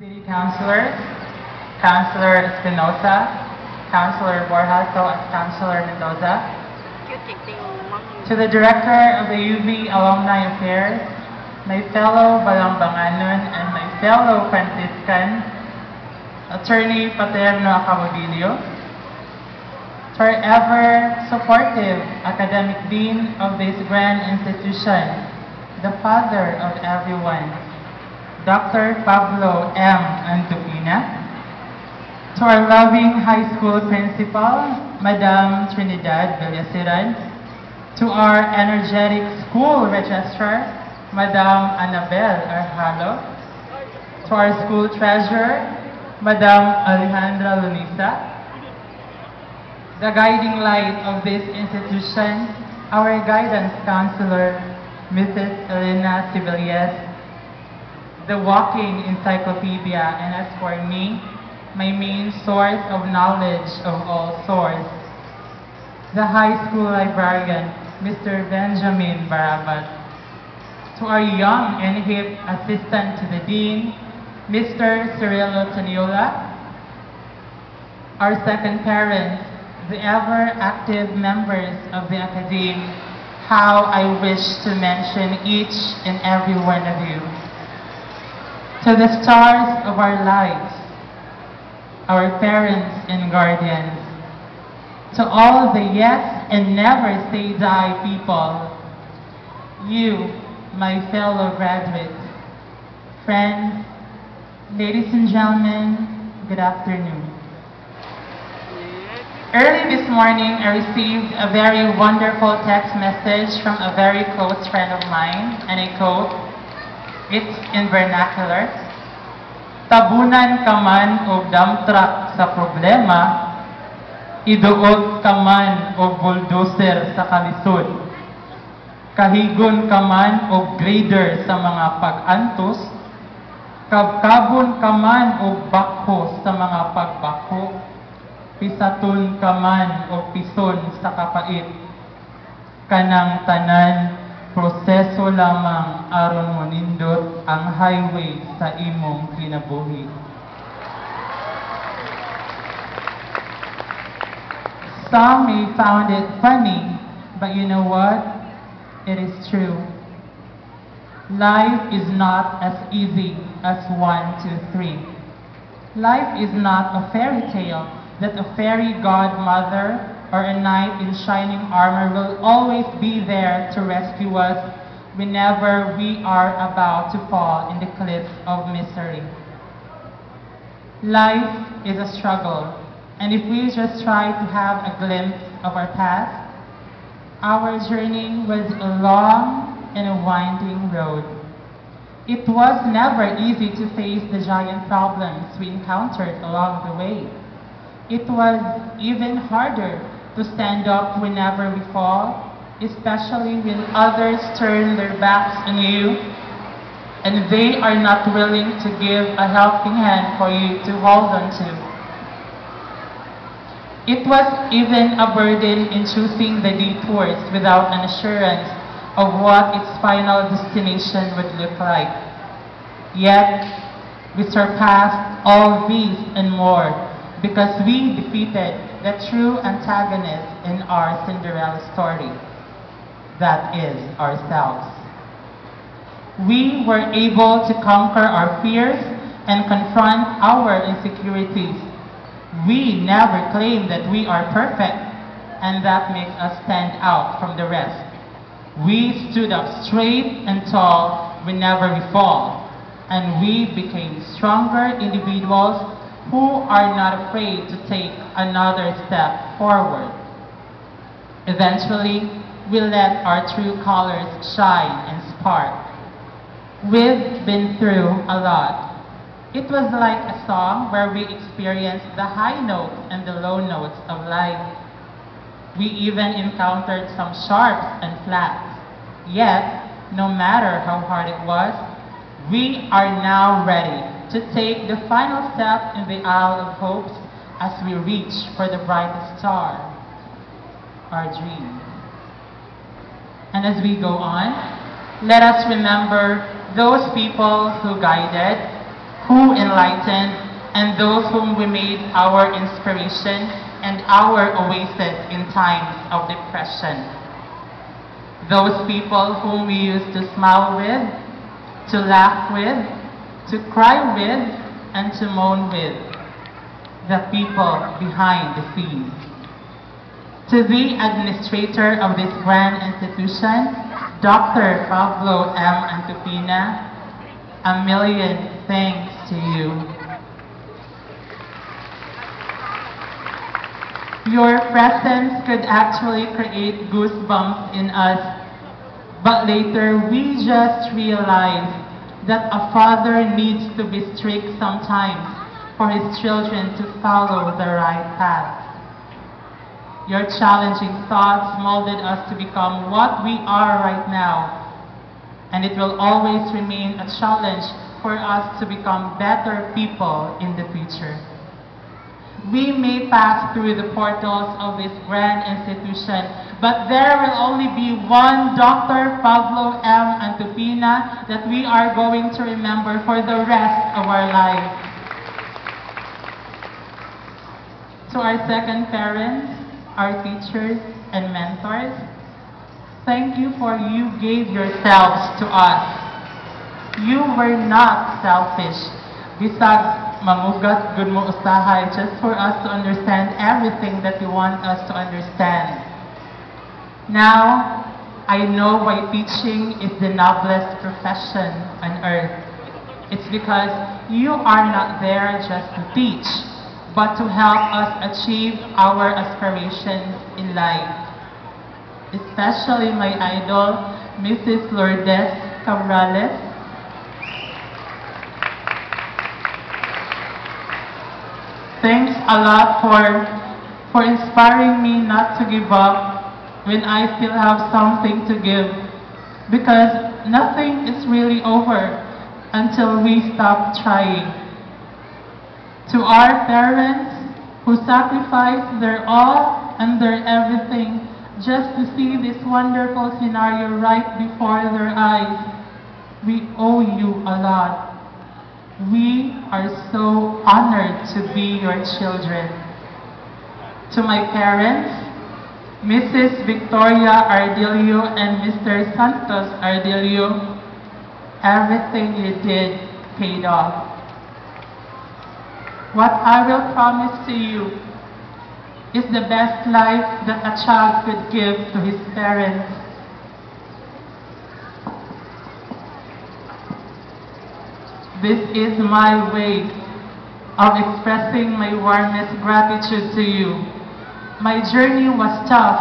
City Councilors, Councilor Espinosa, Councilor Borjaso, and Councilor Mendoza. To the Director of the UV Alumni Affairs, my fellow Balangbanganon and my fellow Franciscan, Attorney Paterno Acabodillo, to our ever supportive Academic Dean of this grand institution, the father of everyone, Dr. Pablo M. Antupina, to our loving high school principal, Madam Trinidad Villasiran, to our energetic school registrar, Madam Annabel Arjalo, to our school treasurer, Madam Alejandra Lunisa, the guiding light of this institution, our guidance counselor, Mrs. Elena Sibilies, the walking encyclopedia, and as for me, my main source of knowledge of all sorts, the high school librarian, Mr. Benjamin Barabat, to our young and hip assistant to the dean, Mr. Cirillo Taniola, our second parents, the ever-active members of the Academe. How I wish to mention each and every one of you. To the stars of our lives, our parents and guardians, to all the yes and never say die people, you, my fellow graduates, friends, ladies and gentlemen, good afternoon. Early this morning, I received a very wonderful text message from a very close friend of mine, and I quote, it's in vernacular, "Tabunan ka man og dump truck sa problema, iduot ka man og bulldozer sa kalisod. Kahigon ka man og grader sa mga pag-antos, kabkabon ka man og bakho sa mga pagbako, pisaton ka man og pison sa kapait. Kanang tanan, proseso lamang aron mo nindot ang highway sa imong kinabuhi." Some may found it funny, but you know what? It is true. Life is not as easy as 1, 2, 3. Life is not a fairy tale that a fairy godmother or a knight in shining armor will always be there to rescue us whenever we are about to fall in the cliffs of misery. Life is a struggle, and if we just try to have a glimpse of our past, our journey was a long and a winding road. It was never easy to face the giant problems we encountered along the way. It was even harder to stand up whenever we fall, especially when others turn their backs on you and they are not willing to give a helping hand for you to hold on to. It was even a burden in choosing the detours without an assurance of what its final destination would look like. Yet, we surpassed all these and more because we defeated the true antagonist in our Cinderella story. That is ourselves. We were able to conquer our fears and confront our insecurities. We never claim that we are perfect, and that makes us stand out from the rest. We stood up straight and tall whenever we fall, and we became stronger individuals who are not afraid to take another step forward. Eventually, we let our true colors shine and spark. We've been through a lot. It was like a song where we experienced the high notes and the low notes of life. We even encountered some sharps and flats. Yet, no matter how hard it was, we are now ready to take the final step in the Isle of Hopes as we reach for the brightest star, our dreams. And as we go on, let us remember those people who guided, who enlightened, and those whom we made our inspiration and our oasis in times of depression. Those people whom we used to smile with, to laugh with, to cry with, and to moan with. The people behind the scenes. To the administrator of this grand institution, Dr. Pablo M. Antupina, a million thanks to you. Your presence could actually create goosebumps in us, but later we just realized that a father needs to be strict sometimes for his children to follow the right path. Your challenging thoughts molded us to become what we are right now, and it will always remain a challenge for us to become better people in the future. We may pass through the portals of this grand institution, but there will only be one Dr. Pablo M. Antupina that we are going to remember for the rest of our lives. To our second parents, our teachers and mentors, thank you for you gave yourselves to us. You were not selfish. Bisag mamugat gud mo usahay just for us to understand everything that you want us to understand. Now, I know why teaching is the noblest profession on earth. It's because you are not there just to teach, but to help us achieve our aspirations in life. Especially my idol, Mrs. Lourdes Cabrales. Thanks a lot for inspiring me not to give up when I still have something to give, because nothing is really over until we stop trying. To our parents who sacrificed their all and their everything just to see this wonderful scenario right before their eyes, we owe you a lot. We are so honored to be your children. To my parents, Mrs. Victoria Ardilio and Mr. Santos Ardilio, everything you did paid off. What I will promise to you is the best life that a child could give to his parents. This is my way of expressing my warmest gratitude to you. My journey was tough,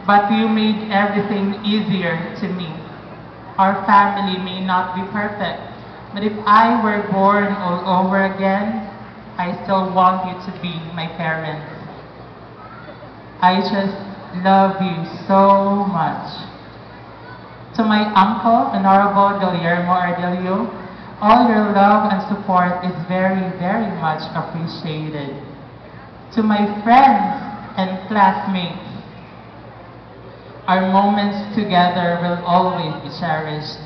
but you made everything easier to me. Our family may not be perfect, but if I were born all over again, I still want you to be my parents. I just love you so much. To my uncle, Honorable Guillermo Ardilio, all your love and support is very, very much appreciated. To my friends and classmates, our moments together will always be cherished.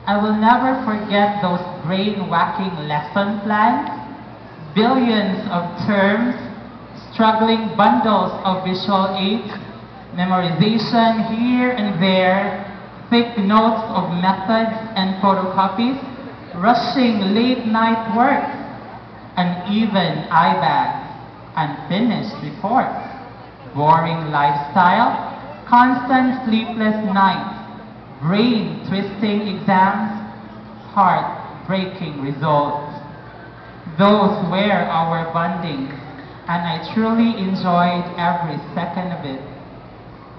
I will never forget those brain-whacking lesson plans, billions of terms, struggling bundles of visual aids, memorization here and there, thick notes of methods and photocopies, rushing late-night work, uneven eye bags, unfinished reports, boring lifestyle, constant sleepless nights, brain-twisting exams, heart-breaking results. Those were our bondings, and I truly enjoyed every second of it.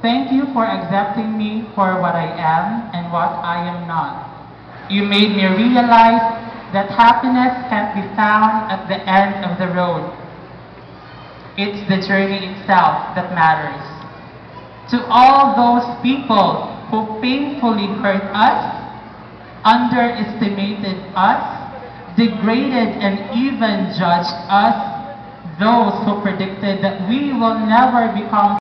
Thank you for accepting me for what I am and what I am not. You made me realize that happiness can't be found at the end of the road. It's the journey itself that matters. To all those people who painfully hurt us, underestimated us, degraded and even judged us, those who predicted that we will never become